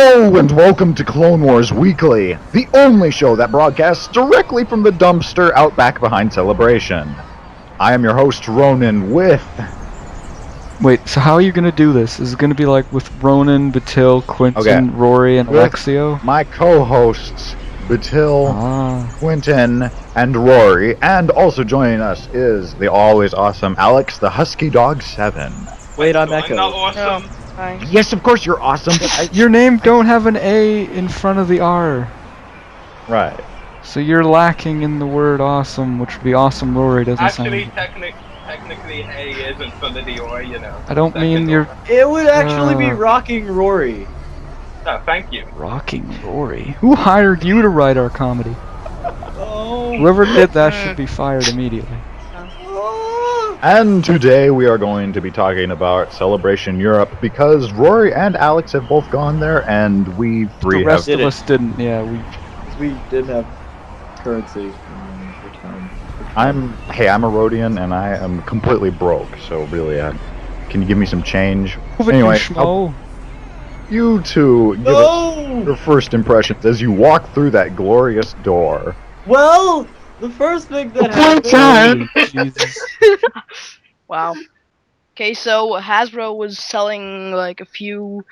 Hello and welcome to Clone Wars Weekly, the only show that broadcasts directly from the dumpster out back behind Celebration. I am your host, Ronan, with... Wait, so how are you gonna do this? Is it gonna be like with Ronan, Batil, Quentin, Rory, and with Alexio? my co-hosts, Batil, Ah. Quentin, and Rory, and also joining us is the always awesome Alex, the Husky Dog 7. Wait, I'm Echo. I'm not awesome. Oh, hi. Yes, of course you're awesome, but Your name don't have an A in front of the R. Right. So you're lacking in the word awesome, which would be awesome Rory doesn't Actually, sound. technically, A is in front of the or, you know. I don't mean you're It would actually be Rocking Rory. No, thank you. rocking Rory. Who hired you to write our comedy? Oh. Whoever did that should be fired immediately. And today we are going to be talking about Celebration Europe because Rory and Alex have both gone there, and we three The rest have... of us didn't. Yeah, We did have currency in return. I'm a Rhodian, and I am completely broke, so really, can you give me some change? Anyway, Schmo. you two give us your first impressions as you walk through that glorious door. Well, the first thing that happened. Jesus. Wow. Okay, so Hasbro was selling like a few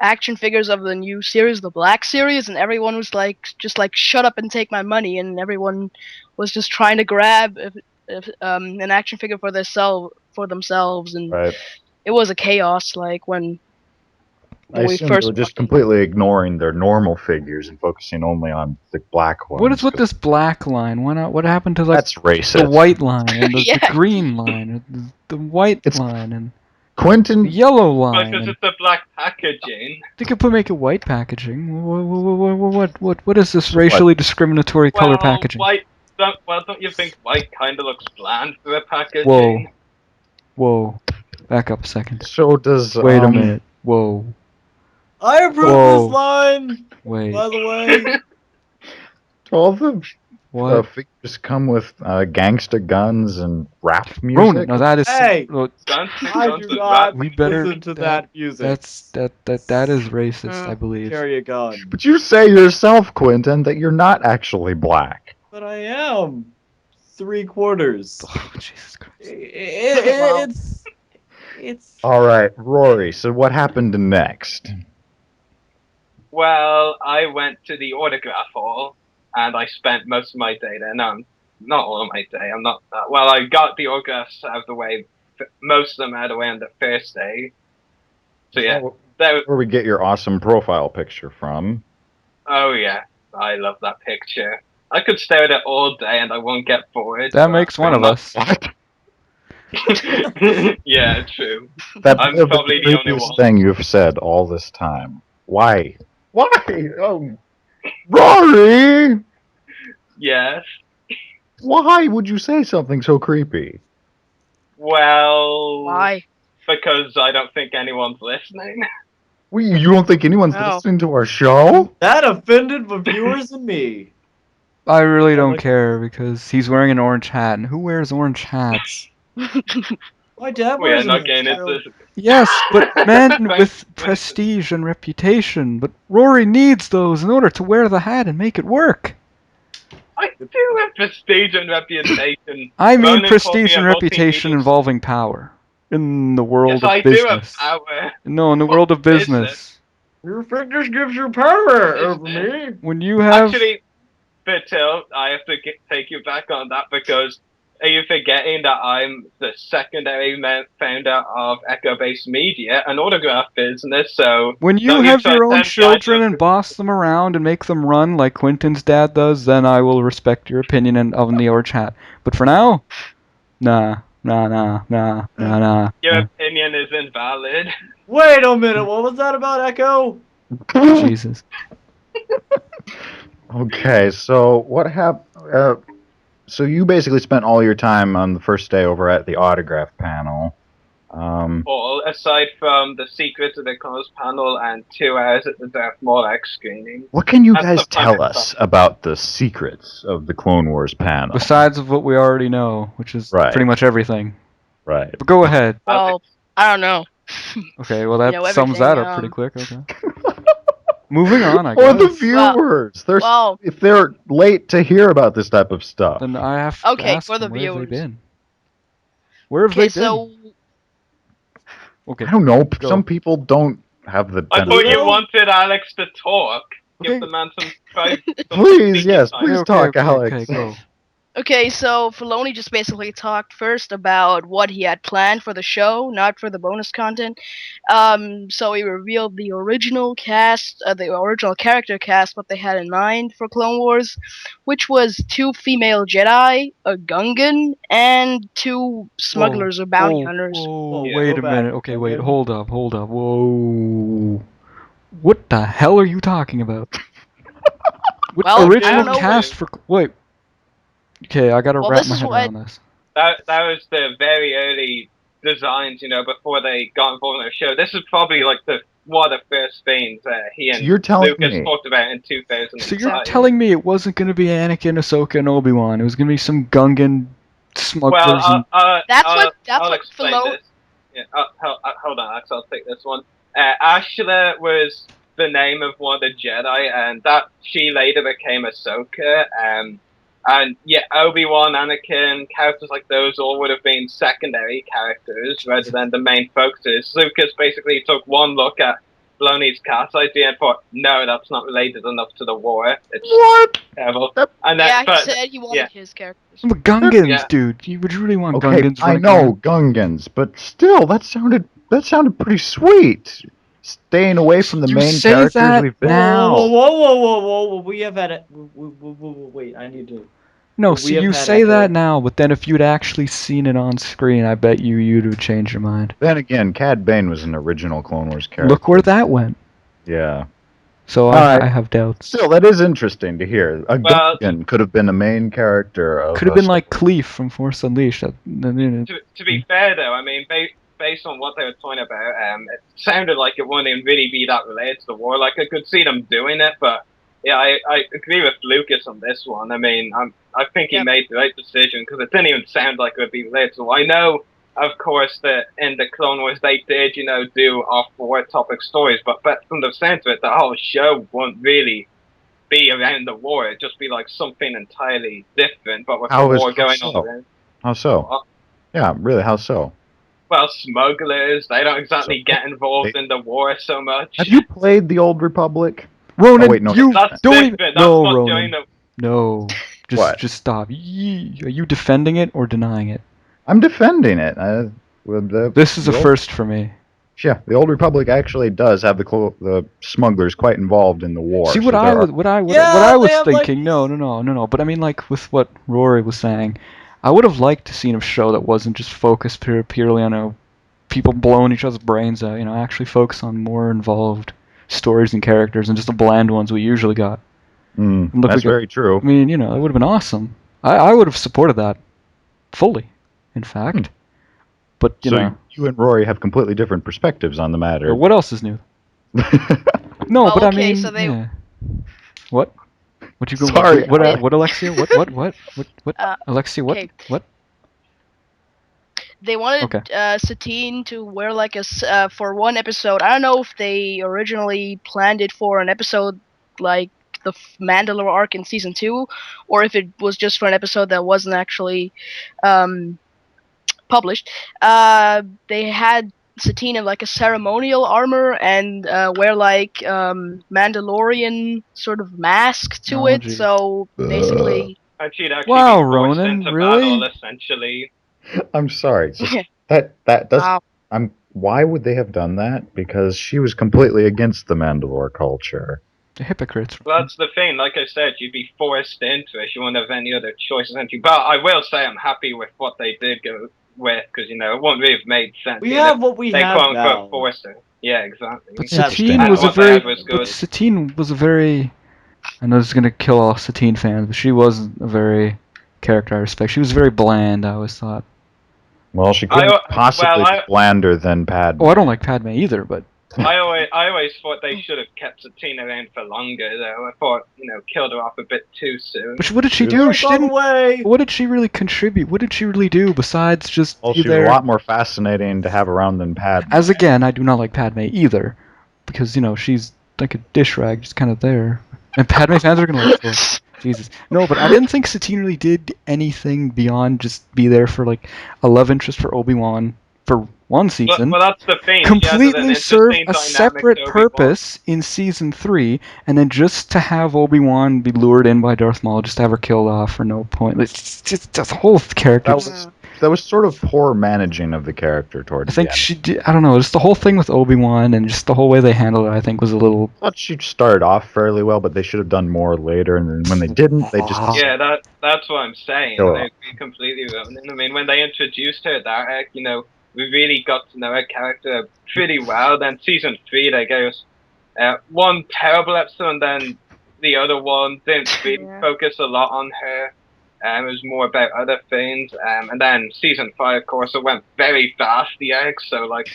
action figures of the new series, the Black series, and everyone was just like, shut up and take my money, and everyone was just trying to grab an action figure for themselves, and Right. it was a chaos. Like when I we assume first they were just completely ignoring their normal figures and focusing only on the black ones. What is with this black line? Why not? What happened to like That's racist. the white line and the Yeah. green line, or the white line and the Quentin, yellow line? Because And it's the black packaging. they could make it white packaging. What is this racially discriminatory color packaging? Don't you think white kind of looks bland for the packaging? Whoa, back up a second. so does... Wait a minute. Whoa, I approve Whoa. this line, wait, by the way. All the what? figures come with gangsta guns and rap music. Ronan, now that is Hey! look, Guns I guns do and not rap. we better listen to that music. that is racist, I believe. Carry a gun. But you say yourself, Quentin, that you're not actually black. But I am 3/4. Oh, Jesus Christ. Wow. It's. All right, Rory. So what happened next? Well, I went to the autograph hall, and I spent most of my day there. No, not all of my day. I'm not. Well, I got the autographs out of the way. Most of them out of the way on the first day. So yeah, Where we get your awesome profile picture from. Oh yeah, I love that picture. I could stare at it all day and I won't get bored. That but makes one I'm of not- us. What? Yeah, true. That's I'm the probably the only creepiest one. thing you've said all this time. Why? Why? Oh, Rory! Yes. Why would you say something so creepy? Well, why? because I don't think anyone's listening. You don't think anyone's No. listening to our show? That offended the viewers and me. I really I don't like- care because he's wearing an orange hat, and who wears orange hats? My dad We are wears not a getting child. into this. Yes, but men with prestige and reputation. But Rory needs those in order to wear the hat and make it work. I do have prestige and reputation. I mean Ronan called prestige me a and reputation multimedia- involving power. In the world Yes, I of do business. have power. No, in the world of business. Your fingers gives you power Is over it? me. When you have... Actually, Batil, I have to take you back on that because are you forgetting that I'm the secondary founder of Echo Based Media, an autograph business? So When you don't have try your to own tempt children guys and boss them around and make them run like Quentin's dad does, then I will respect your opinion of the orange hat. But for now, nah. Your opinion is invalid. Wait a minute, what was that about, Echo? Jesus. Okay, so what happened? So you basically spent all your time on the first day over at the autograph panel. All aside from the Secrets of the Cosmos panel and 2 hours at the Darth Maul X screening. What can you That's guys the fun tell us about the secrets of the Clone Wars panel? Besides of what we already know, which is Right. pretty much everything. Right. But go ahead. Well, I don't know. Okay, well that You know, sums that everything, up pretty quick, okay. Moving on, I Or guess. the viewers. Well, If they're late to hear about this type of stuff. Then I have to okay, ask for the them, where have they viewers. been? Where have Okay, they been? so Okay. I don't know. Go. Some people don't have the. I thought you Hello? wanted Alex to talk. Okay. Give the man some time. Please, yes, time. please Okay, talk, okay, Alex. Okay, go. Okay, so Filoni just basically talked first about what he had planned for the show, not for the bonus content. So he revealed the original cast, the original character cast, what they had in mind for Clone Wars, which was 2 female Jedi, a Gungan, and 2 smugglers or bounty hunters. Whoa, Yeah, wait go a back, minute. Okay, wait, Logan. hold up. Whoa. What the hell are you talking about? What Well, I original don't know. cast for... Wait. Okay, I gotta Well, wrap this my is head what- around this. That was the very early designs, before they got involved in the show. This is probably like one of the first things he So and you're telling Lucas me. talked about in 2005. So you're telling me it wasn't gonna be Anakin, Ahsoka, and Obi-Wan. It was gonna be some Gungan smugglers Well, That's I'll what explain Filoni. this. Yeah, hold on, Alex, I'll take this one. Ashla was the name of one of the Jedi, and that she later became Ahsoka. And yeah, Obi-Wan, Anakin, characters like those all would have been secondary characters rather than the main focuses. Lucas basically took one look at Filoni's cast idea and thought, no, that's not related enough to the war. It's What? terrible. That- And then, Yeah, he but said he wanted his characters. The Gungans, Yeah. dude. Would you really want Okay, Gungans I running know around? Gungans, but still, that sounded pretty sweet. Staying away from the You main say characters that we've been. now. Whoa! We have had it. Wait, I need to. No, we see, have you had say echo. that now, but then if you'd actually seen it on screen, I bet you'd have changed your mind. Then again, Cad Bane was an original Clone Wars character. Look where that went. Yeah. So Alright. I have doubts. Still, that is interesting to hear. A Well, Gungan could have been a main character of. Could have been like Cleef from Force Unleashed. to be fair, though, I mean, based on what they were talking about, it sounded like it wouldn't even really be that related to the war. Like, I could see them doing it, but yeah, I agree with Lucas on this one. I mean, I think he Yep. made the right decision because it didn't even sound like it would be related to the war. I know, of course, that in the Clone Wars they did, do off-war topic stories, but from the sense of it, the whole show won't really be around the war. It'd just be like something entirely different, but with How the is- war going how on so? around. How so? Well, Yeah, really, how so? well, smugglers, they don't exactly get involved they- in the war so much. Have you played the Old Republic? Ronan, Oh, wait, no, you That's don't different. even. That's No, not Ronan. joining the. No. What? Just stop. Are you defending it or denying it? I'm defending it. This is a the old- first for me. Yeah, the Old Republic actually does have the smugglers quite involved in the war. See so what there I are- was what I Yeah, was they have, like, thinking. No. But I mean, like with what Rory was saying, I would have liked to seen a show that wasn't just focused purely on people blowing each other's brains out. Actually focus on more involved stories and characters and just the bland ones we usually got. Look, that's we got- very true. I mean, it would have been awesome. I would have supported that fully, in fact. But So you and Rory have completely different perspectives on the matter. what else is new? No, Well, but I okay, mean, so they- yeah. What? What you go? Sorry, What? Alex. What, Alexia? What? Alexia? What? okay. What? They wanted Okay. Satine to wear like for one episode. I don't know if they originally planned it for an episode like the Mandalore arc in season 2, or if it was just for an episode that wasn't actually published. They had Satina like a ceremonial armor and wear like Mandalorian sort of mask to Oh, it. geez. So basically, And she'd actually Wow, be forced Ronan, into really? battle, essentially. I'm sorry. So that does. wow. Why would they have done that? Because she was completely against the Mandalore culture. The hypocrites. Well, that's the thing. Like I said, you'd be forced into it. You wouldn't have any other choices. But I will say I'm happy with what they did go with, because, it wouldn't really have made sense. We even have if what we they have quote now. unquote forced her. Yeah, exactly. But That's Satine bad. was a What they very. had was But good. Satine was a very. I know this is gonna kill all Satine fans, but she wasn't a very character I respect. She was very bland. I always thought. Well, she couldn't possibly well, be blander than Padme. Oh, I don't like Padme either, but I always thought they should have kept Satina around for longer, though. I thought, killed her off a bit too soon. what did she She do? Break She all the didn't. way. What did she really contribute? What did she really do besides just Well, be she was there? a lot more fascinating to have around than Padme. As again, I do not like Padme either, because she's like a dish rag, just kind of there. And Padme fans are gonna look for it. Jesus. No, but I didn't think Satine really did anything beyond just be there for like a love interest for Obi-Wan for one season. Well, that's the thing. Completely serve a dynamic separate to Obi-Wan. purpose in season 3, and then just to have Obi-Wan be lured in by Darth Maul, just to have her killed off for no point. It's just the whole character. That was sort of poor managing of the character towards I think the end. she did. I don't know. Just the whole thing with Obi-Wan and just the whole way they handled it, I think, was a little. I thought she started off fairly well, but they should have done more later. And then when they didn't, they just Yeah, that's what I'm saying. Sure. They completely ruined it. I mean, when they introduced her, that we really got to know her character pretty well. Then season 3, they gave us one terrible episode, and then the other one didn't really focus a lot on her. It was more about other things. And then season 5, of course, it went very fast, the arc. So, like,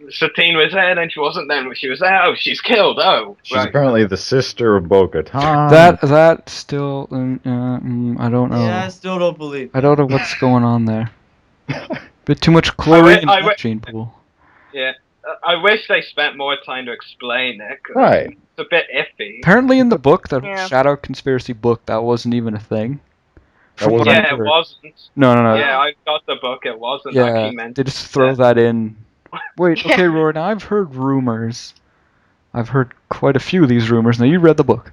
Satine was there, then she wasn't there. She was there, oh, she's killed, oh. she's right. apparently the sister of Bo-Katan. That still, I don't know. Yeah, I still don't believe. I don't know what's going on there. Bit too much chlorine in that gene pool. Yeah, I wish they spent more time to explain it. 'Cause Right. it's a bit iffy. Apparently, in the book, the Yeah. Shadow Conspiracy book, that wasn't even a thing. That From what wasn't- I Yeah, it heard. wasn't. No. Yeah, I got the book. It wasn't Yeah, actually meant. they just throw that in. Wait, okay, Rory, now I've heard rumors. I've heard quite a few of these rumors. Now, you read the book.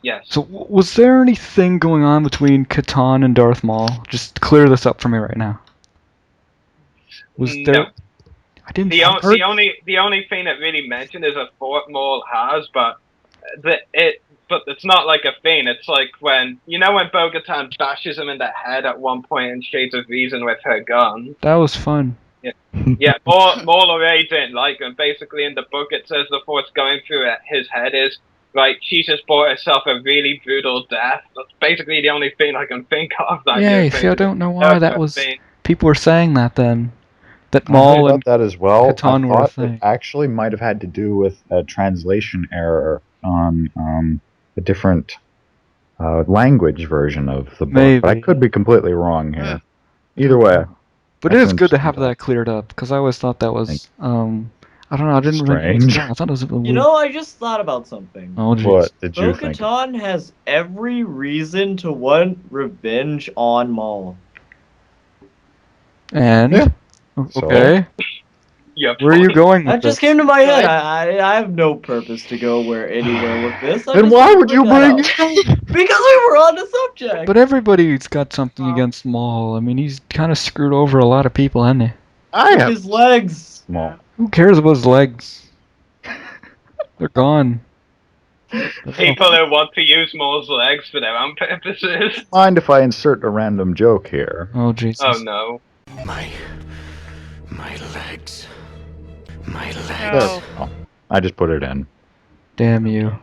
Yes. So, was there anything going on between Katan and Darth Maul? Just clear this up for me right now. Was there... No. I didn't... The I've heard- only thing that really mentioned is a fort Maul has, but it's not like a thing. It's like when Bo-Katan bashes him in the head at one point in Shades of Reason with her gun. That was fun. Yeah, Maul already didn't like him. Basically, in the book, it says the force going through his head is, right, she just bought herself a really brutal death. That's basically the only thing I can think of. Yeah, see, I don't know why that was... People were saying that then. That I heard Maul about and that as well. Katan I were a thought thing. it actually might have had to do with a translation error on a different language version of the book. Maybe. But I could be completely wrong here. Either way. But it is good to Excellent have stuff. that cleared up, because I always thought that was, I don't know, I didn't really... Strange. I thought it was a little You know, I just thought about something. Oh, jeez. What did you think? Bo-Katan has every reason to want revenge on Maul. And? Yeah. Okay. Yeah, Where are you going with That just this? came to my head. I have no purpose to go anywhere with this. I Then just why wanted would to you bring bring that it up. Because we were on the subject. But everybody's got something against Maul. I mean, he's kind of screwed over a lot of people, hasn't he? I have His legs. small. Who cares about his legs? They're gone. people who want to use Maul's legs for their own purposes. Mind if I insert a random joke here? Oh, Jesus. Oh no. My legs. My legs. Oh. Oh, I just put it in. Damn you.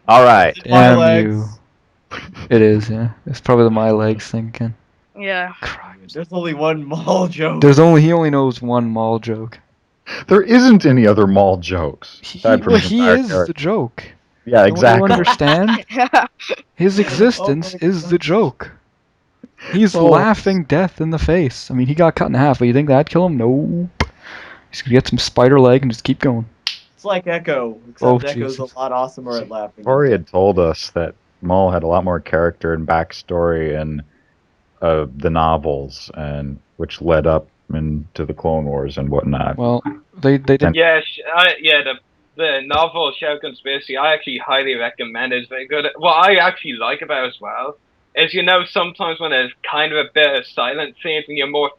All right. My Damn legs. you. It is, yeah. It's probably the my legs thing again. Yeah. There's only one Maul joke. He only knows one Maul joke. There isn't any other mall jokes. aside from his He entire is character. the joke. Yeah, Don't you exactly. understand? His existence is the joke. He's Oh. laughing death in the face. I mean, he got cut in half, but you think that'd kill him? Nope. He's gonna get some spider leg and just keep going. It's like Echo, except Oh, Echo's Jesus. a lot awesomer at laughing. Corey had told us that Maul had a lot more character and backstory in the novels, and which led up into the Clone Wars and whatnot. Well, they didn't. Yeah, the novel Shadow Conspiracy, I actually highly recommend it. It's very good. What I actually like about it as well is, sometimes when there's kind of a bit of silent scenes and you're more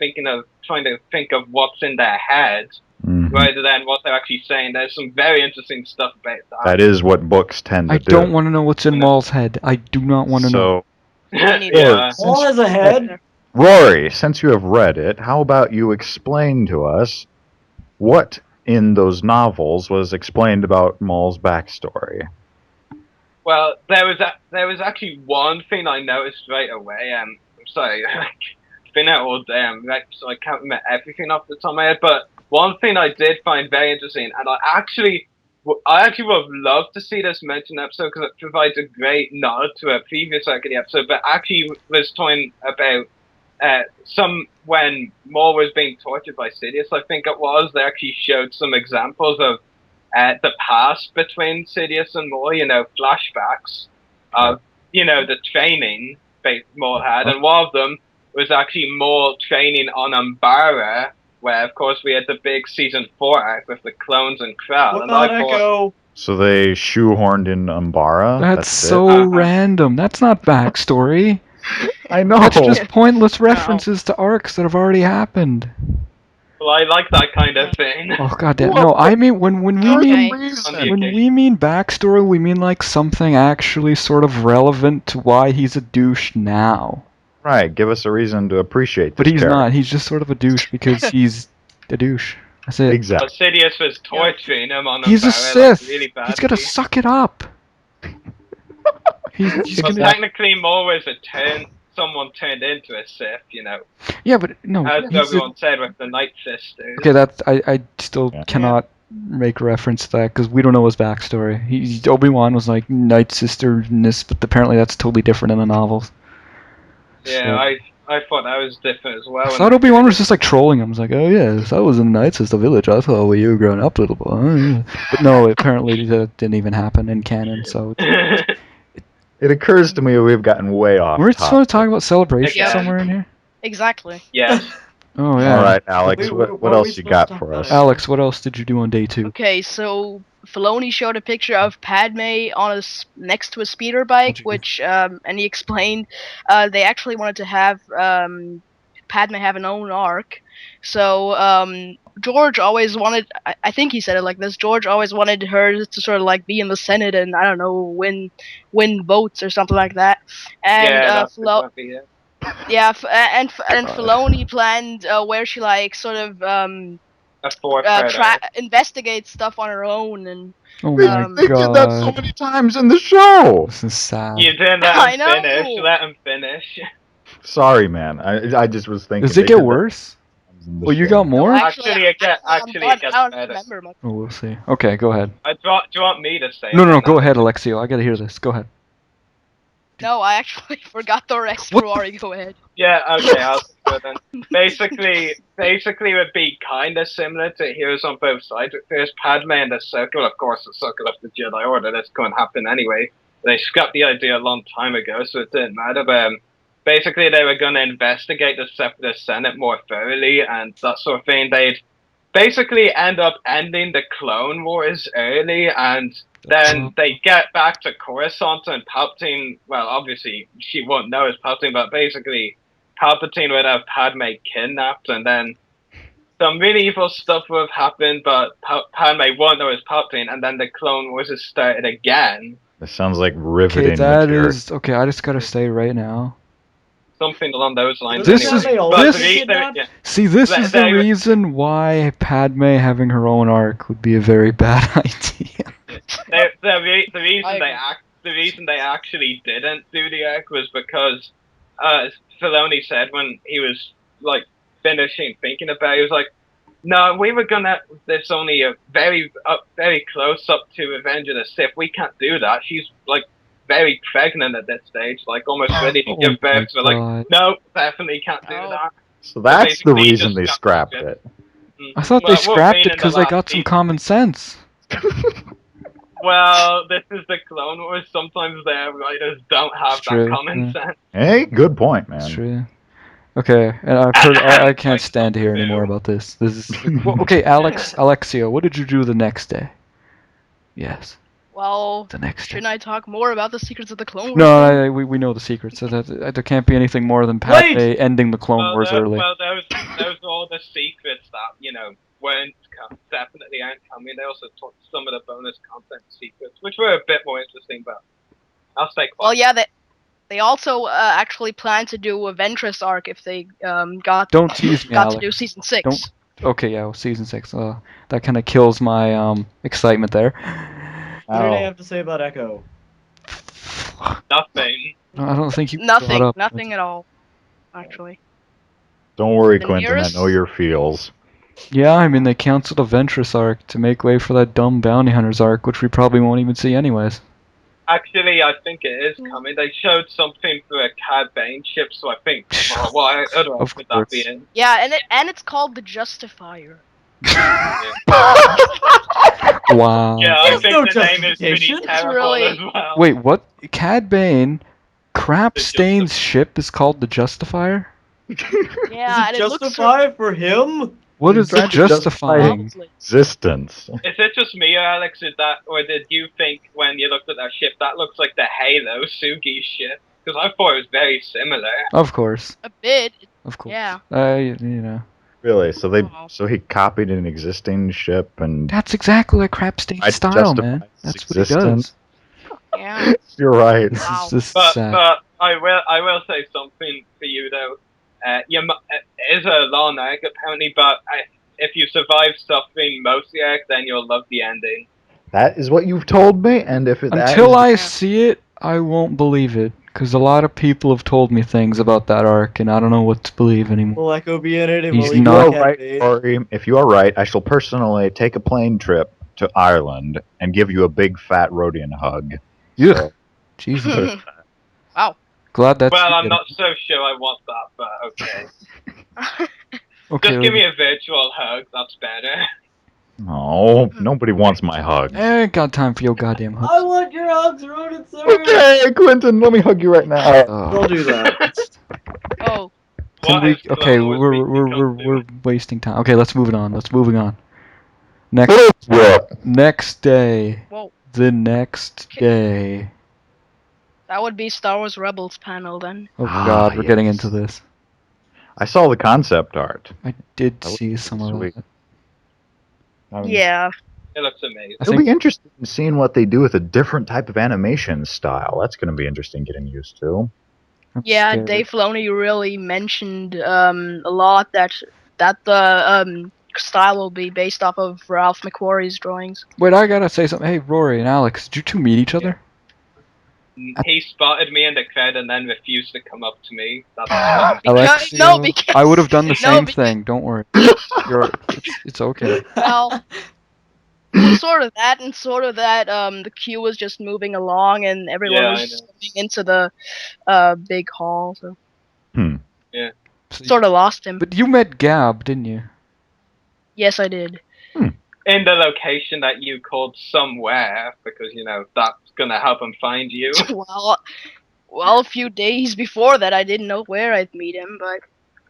trying to think of what's in their heads Mhm. rather than what they're actually saying, there's some very interesting stuff about that. That is what books tend to I do. don't want to know what's in Maul's head. I do not want to know. So, Yeah. Maul has a head. Rory, since you have read it, how about you explain to us what in those novels was explained about Maul's backstory? Well, there was actually one thing I noticed right away. I'm sorry, it's been out all day, so I can't remember everything off the top of my head. But one thing I did find very interesting, and I actually would have loved to see this mentioned in the episode because it provides a great nod to a previous arc of the episode. But actually, was talking about when Maul was being tortured by Sidious, I think it was. They actually showed some examples of the past between Sidious and Maul, flashbacks of, the training Maul had, and one of them was actually Maul training on Umbara, where, of course, we had the big Season 4 arc with the clones and Krell. What And I about thought, Echo? So they shoehorned in Umbara? That's That's so it? random. That's not backstory. I know! That's just pointless references to arcs that have already happened. well, I like that kind of thing. Oh god damn. No, I mean when we Okay. when we mean backstory, we mean like something actually sort of relevant to why he's a douche now. Right, give us a reason to appreciate this But he's character. not. He's just sort of a douche because he's a douche. That's it. Exactly. But Sidious was torturing him on He's a Umbara, like, Sith. really badly. He's gotta suck it up. He's But gonna. technically, Maul was someone turned into a Sith, Yeah, but no. as he's a- everyone said with the Night Sisters. Okay, that I still Yeah. cannot make reference to that because we don't know his backstory. Obi-Wan was like Night Sister-ness, but apparently that's totally different in the novels. Yeah, I thought that was different as well. I when thought I Obi-Wan read was just like trolling him. I was like, oh yes, I was in Night Sister village. I thought you were growing up, little boy. Oh, yeah. But no, apparently that didn't even happen in canon. So it. It occurs to me we've gotten way off we're topic. supposed to talk about Celebration Yeah. somewhere in here. Exactly. Yes. Oh yeah. All right, Alex, Wait, what what are we else you got supposed to for talk us? about? Alex, what else did you do on day 2? Okay, so Filoni showed a picture of Padme on next to a speeder bike, which and he explained they actually wanted to have Padme have an own arc. So George always wanted, I think he said it like this, George always wanted her to sort of like be in the Senate and I don't know win votes or something like that. And Yeah, that's exactly it. yeah, and Filoni planned where she like sort of A four-parter. investigates stuff on her own and Oh They, my they did that so god. many times in the show! This is sad. You didn't let I him know. finish. Let him finish. Sorry, man. I just was thinking. Does it they get did that worse? in the Well, you show. got more? Actually, it gets I don't better. remember much. Oh, we'll see. Okay, go ahead. Do you want me to say? No, it no, then, go Alex? ahead, Alexio. I gotta hear this. Go ahead. No, I actually forgot the rest. What? Ruari, go ahead. Yeah, okay, I'll go then. Basically, it would be kind of similar to Heroes on Both Sides. There's Padme and the Circle. Of course, the Circle of the Jedi Order. That's going to happen anyway. They scrapped the idea a long time ago, so it didn't matter. But basically, they were going to investigate the Separatist Senate more thoroughly and that sort of thing. They'd basically end up ending the Clone Wars early, and then they get back to Coruscant, and Palpatine, well, obviously, she won't know it's Palpatine, but basically, Palpatine would have Padme kidnapped, and then some really evil stuff would have happened, but Padme won't know it's Palpatine, and then the Clone Wars has started again. This sounds like Okay, riveting that material. is okay. I just gotta say right now. Something along those lines. This anyway. is- Padme But always this- get kidnapped? yeah. See, this They- is the they- reason why Padme having her own arc would be a very bad idea. The reason they actually didn't do the arc was because Filoni said when he was like finishing thinking about it, he was like, no, we were gonna. There's only a very close up to Revenge of the Sith. We can't do that. She's like very pregnant at this stage, like almost ready to Oh give birth. So my like, God. no, definitely can't do Oh. that. So that's the basically reason just they got scrapped it. it. I thought Well, they scrapped Wolverine it in because the they last got some season. common sense. Well, this is the Clone Wars. Sometimes their writers don't have It's true, that common yeah. sense. Hey, good point, man. That's true. Okay, and I've heard. I can't stand to hear any more about this. This is well, okay. Alexio, what did you do the next day? Yes, Well, the next day. shouldn't I talk more about the secrets of the Clone Wars? No, we know the secret, so that there can't be anything more than Padme Wait! ending the Clone Wars early. Well, those are all the secrets that weren't definitely aren't coming. They also took some of the bonus content secrets, which were a bit more interesting, but I'll stay quiet. Well, yeah, they also actually plan to do a Ventress arc if they Don't tease me, got to Alex. do season 6. Don't- Okay, yeah, well, season 6. That kind of kills my excitement there. What did I Oh. have to say about Echo? Nothing. I don't think you brought Nothing, up. nothing at all, actually. Don't worry, The Quentin. nearest- I know your feels. Yeah, I mean they canceled a Ventress arc to make way for that dumb Bounty Hunters arc, which we probably won't even see anyways. Actually, I think it is coming. They showed something for a Cad Bane ship, so I think. Well, what other Of could that be course. in? Yeah, and it's called the Justifier. Wow. Yeah, I There's think no the name is pretty justification. It's terrible really- as well. Wait, what? Cad Bane, Crap The Stain's ship is called the Justifier? Yeah, and Is it it looks justify for him? What He's is the trying to justify justifying? Probably. Existence. Is it just me, Alex? Or did you think when you looked at that ship that looks like the Halo Sugi ship? Because I thought it was very similar. Of course. A bit. Of course. Yeah. You know. Really? So Oh. he copied an existing ship and That's exactly like Crap Stain's I'd style, justify man. its That's what he existence. does. Yeah. You're right. This Wow. is just But sad. I will say something for you though. It is a long arc apparently, but if you survive suffering most of the arc, then you'll love the ending. That is what you've told me, and if it, that Until is- I see it, I won't believe it. Because a lot of people have told me things about that arc, and I don't know what to believe anymore. Will Echo be in it? And He's will he not- be you are right, Cat Bane? Rory, if you are right, I shall personally take a plane trip to Ireland and give you a big fat Rhodian hug. Ugh. So, Jesus. Wow. Glad that's. Well, you I'm get not so sure I want that, but okay. it. Okay. Just give me a virtual hug. That's better. no, nobody wants my hug. I ain't got time for your goddamn I hooks. want your hugs, Ronan, sir. Okay, Quentin, let me hug you right now. Don't do that. Oh. Can What we? is Okay, Clone Wars we're wasting time. Okay, let's move on. Let's moving on. What? Next day. Whoa. The next day. That would be Star Wars Rebels panel then. Oh Ah, God, we're getting yes. into this. I saw the concept art. I did That see looks some of sweet. that. Yeah. It looks amazing. I It'll think be interesting seeing what they do with a different type of animation style. That's going to be interesting getting used to. I'm Yeah, scared. Dave Filoni really mentioned a lot that the style will be based off of Ralph McQuarrie's drawings. Wait, I gotta say something. Hey, Rory and Alex, did you two meet each other? He spotted me in the crowd and then refused to come up to me. That's Alexio, no, because- I would have done the no, same because- thing. Don't worry. It's okay. Well, it was sort of that, and sort of that. The queue was just moving along, and everyone Yeah, I was know. coming into the big hall. So So sort of lost him. But you met Gab, didn't you? Yes, I did. in the location that you called somewhere, because, that's gonna help him find you. Well, a few days before that, I didn't know where I'd meet him, but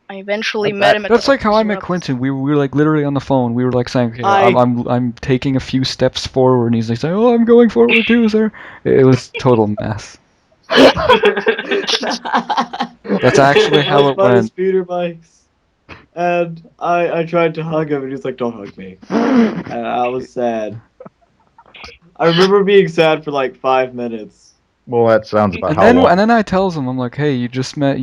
I eventually met him at That's the like how I met Rebels. Quentin. We were like literally on the phone. We were like saying, "Okay, I- I'm taking a few steps forward," and he's like saying, "Oh, I'm going forward too, sir." It was total mess. That's actually how it by his went. speeder bikes. And I tried to hug him, and he's like, "Don't hug me." And I was sad. I remember being sad for like 5 minutes. Well, that sounds about And how then long. and then I tells him, I'm like, "Hey, you just missed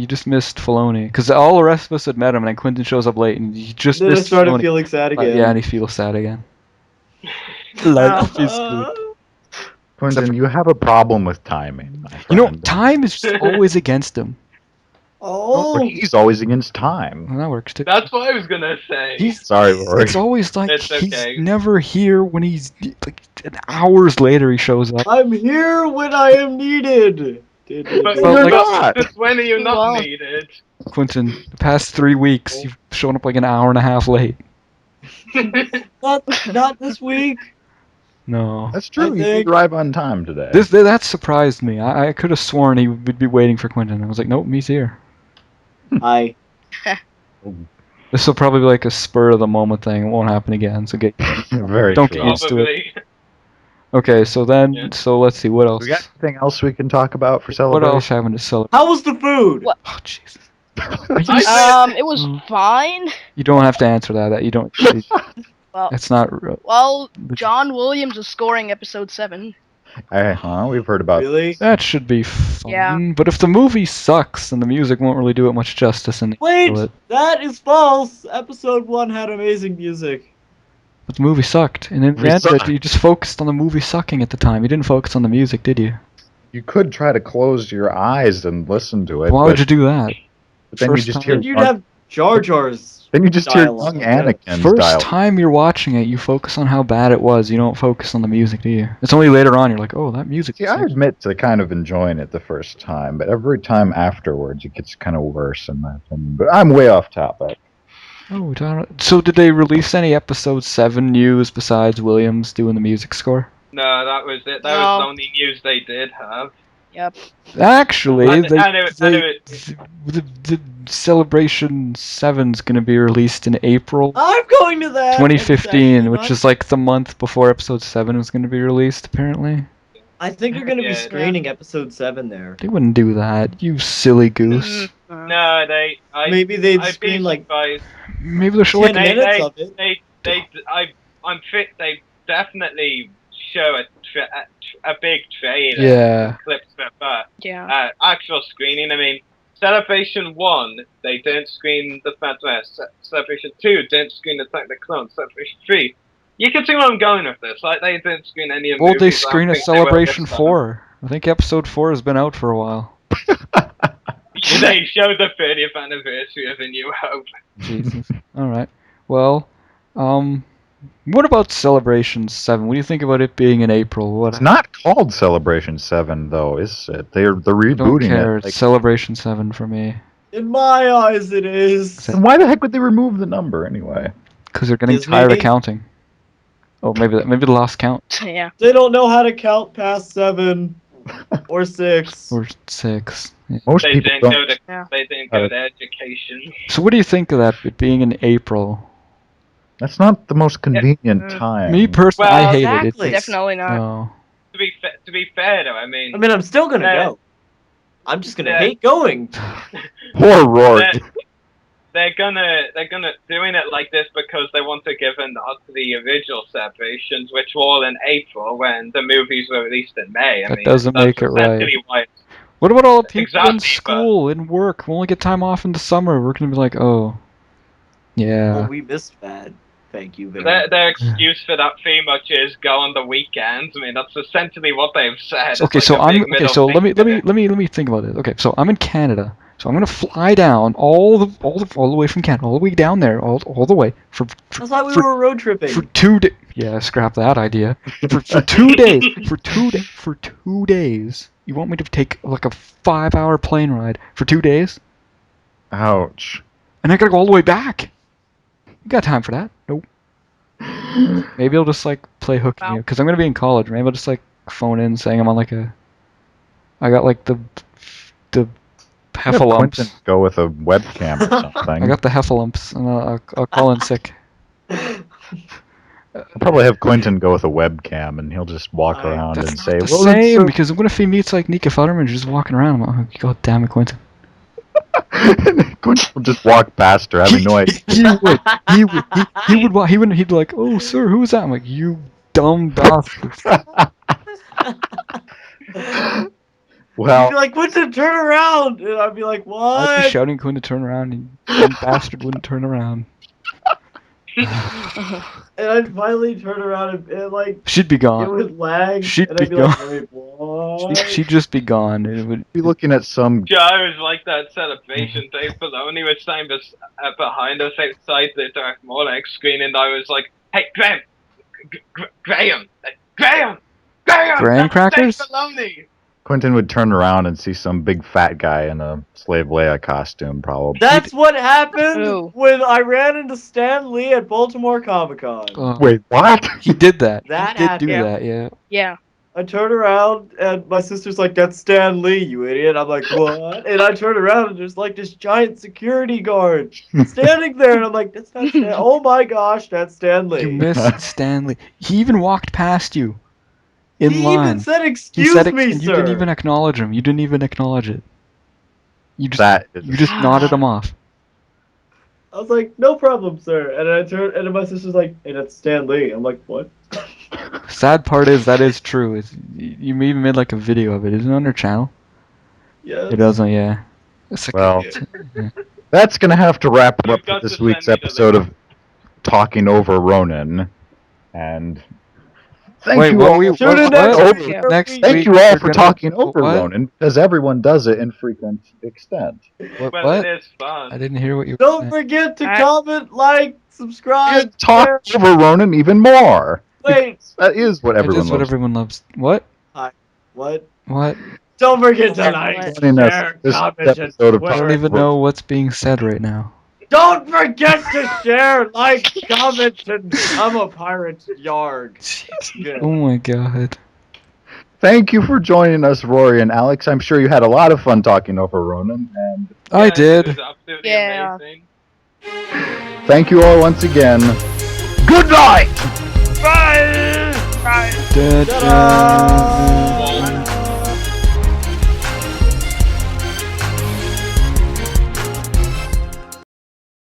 Filoni," because all the rest of us had met him, and then Quentin shows up late, and you just Then I missed started Filoni. feeling sad again. Yeah, and he feels sad again. Life is good. Quentin, you have a problem with timing, my You know, friend. time is just always against him. Oh, He's always against time. Well, that works too. That's what I was gonna say. Sorry, Rory. It's always like It's he's okay. never here when he's like hours later he shows up. I'm here when I am needed. But Well, You're like- not. just when are you not Well- needed? Quentin, the past 3 weeks you've shown up like an hour and a half late. Not this week. No. That's true. I You think- did arrive on time today. That surprised me. I could have sworn he would be waiting for Quentin. I was like, nope, he's here. I This will probably be like a spur of the moment thing. It won't happen again. So Very Don't true. get used to it. Probably. Okay, so then Yeah. so let's see what else. We got anything else we can talk about for What celebration? else having to celebrate? How was the food? What? Oh Jesus. It was fine. You don't have to answer that. You don't. Well, It's not. well, John Williams was scoring episode 7. We've heard about Really? That should be fun. Yeah. But if the movie sucks, then the music won't really do it much justice. And Wait, that is false. Episode 1 had amazing music. But the movie sucked, and in the Movie end, of it, sucked. you just focused on the movie sucking at the time. You didn't focus on the music, did you? You could try to close your eyes and listen to it. Why would you do that? But then you first just time- hear. Then you'd have Jar Jar's. Then you just hear dialogue, young yeah. Anakin's First dialogue. time you're watching it, you focus on how bad it was. You don't focus on the music, do you? It's only later on you're like, oh, that music. See, is I actually-" admit to kind of enjoying it the first time, but every time afterwards it gets kind of worse in my opinion. But I'm way off topic. Oh, so did they release any episode 7 news besides Williams doing the music score? No, that was it. That was the only news they did have. Yep. Actually, And the Celebration 7's gonna be released in April I'm going to that. 2015, which is like the month before episode 7 was gonna be released, apparently. I think they're gonna be Yeah. screening episode 7 there. They wouldn't do that, you silly goose. No, Maybe they'd I'd be screen like surprised. Maybe they'll show 10 like minutes of it. They definitely show a big trailer. Yeah. Clips of it, but Yeah. actual screening. I mean, Celebration 1, they didn't screen the Phantom Menace. Celebration 2 didn't screen Attack the Clones. Celebration 3, you can see where I'm going with this. Like, they didn't screen any of the Well, they movies. I don't screen a think they will Celebration this time. 4. I think episode 4 has been out for a while. They showed the 30th anniversary of A New Hope. Jesus. Alright. Well, what about Celebration 7? What do you think about it being in April? It's not called Celebration 7, though, is it? They're I don't rebooting care. it. It's Celebration 7 for me. in my eyes it is. And why the heck would they remove the number anyway? Because they're getting Disney? tired of counting. Oh, maybe they lost count. Yeah. They don't know how to count past 7 or 6. Or 6. Yeah. Most They people didn't don't. go to Yeah. they didn't go to education. So what do you think of that, it being in April? That's not the most convenient time. Me personally, Well, I hate exactly. it. Definitely not. No. To be fair though, I mean, I'm still gonna Yeah. go. I'm just gonna Yeah. hate going. Poor Rory. they're gonna doing it like this because they want to give a nod to the original celebrations, which were all in April when the movies were released in May. I That mean, doesn't that's make it right. essentially why it's- What about all the people Exactly, in but- school, in work? We only get time off in the summer. We're gonna be like, oh, yeah. Well, we missed that. Thank you very Their, much. their excuse for that pretty much is go on the weekends. I mean, that's essentially what they've said. It's Okay, like so a I'm big okay. middle So let me finger. think about this. Okay, so I'm in Canada. So I'm gonna fly down all the way from Canada, all the way down there, all the way for That's why we for- were road tripping. for 2 days. Yeah, scrap that idea. For 2 days. For 2 days. You want me to take like a 5-hour plane ride for 2 days? Ouch. And I gotta go all the way back. You got time for that? Nope. Maybe I'll just like play hooky Wow. because I'm gonna be in college. Maybe I'll just like phone in saying I'm on like a. I got like the Have Quentin heffalumps. go with a webcam or something. I got the heffalumps, and I'll call in sick. I'll probably have Quentin go with a webcam, and he'll just walk around That's and not say, the "Well, same because what if he meets like Nika Futterman just walking around? I'm like, oh, God damn it, Quentin. Quentin will just walk past her, having no idea." He would he'd be like, oh sir, who's that? I'm like, you dumb bastard. Well, You'd be like, Quentin, turn around! And I'd be like, I'd be what? shouting at Quentin to turn around, and dumb bastard wouldn't turn around. And I'd finally turn around and like, She'd be it gone. would lag. She'd and I'd be be like, gone. wait, what? She'd just be gone. It would. be looking at some. Yeah, I was like that celebration Dave Filoni was saying behind us outside the Dark Morlock screening. I was like, "Hey, Graham, Graham, Graham that's crackers? Dave Filoni." Quentin would turn around and see some big fat guy in a Slave Leia costume, probably. That's what happened Ooh. when I ran into Stan Lee at Baltimore Comic Con. Wait, what? He did that. That he did happened. do Yeah. that. Yeah. Yeah. I turn around and my sister's like, "That's Stan Lee, you idiot." I'm like, "What?" And I turn around and there's like this giant security guard standing there, and I'm like, "That's not Stan. Oh my gosh, that's Stan Lee." You missed Stanley. He even walked past you. In he line. even said, He "Excuse said it, me, and sir." you didn't even acknowledge him. You didn't even acknowledge it. You just That is- you just nodded him off. I was like, "No problem, sir." And I turned, and then my sister's like, "Hey, that's Stan Lee." I'm like, "What?" Sad part is that is true. You even made like a video of it. Isn't it on your channel? Yeah. It doesn't. Yeah. It's like, Well, yeah. that's going to have to wrap it You've up got for this to week's send me the episode link. of Talking Over Ronin. And thank Wait, you what all. we- Tune in what- next what? week. Yeah. Next Thank week you all we're for gonna- talking over what? Ronin, because everyone does it in frequent extent. What? Well, What? it is fun. I didn't hear what you. Don't forget to I- comment, like, subscribe. And talk over Ronin even more. Wait, That is what That everyone is what loves. everyone loves. What? what? What? Don't forget to Yeah, like, what? Joining us share, this comment, and episode of I don't Twitter. even know what's being said right now. Don't forget to share, like, comment, and I'm a pirate. Yarg. Good. Oh my god. Thank you for joining us, Rory and Alex. I'm sure you had a lot of fun talking over Ronan, and I It did. was absolutely Yeah. amazing. thank you all once again. Good night! Da-da.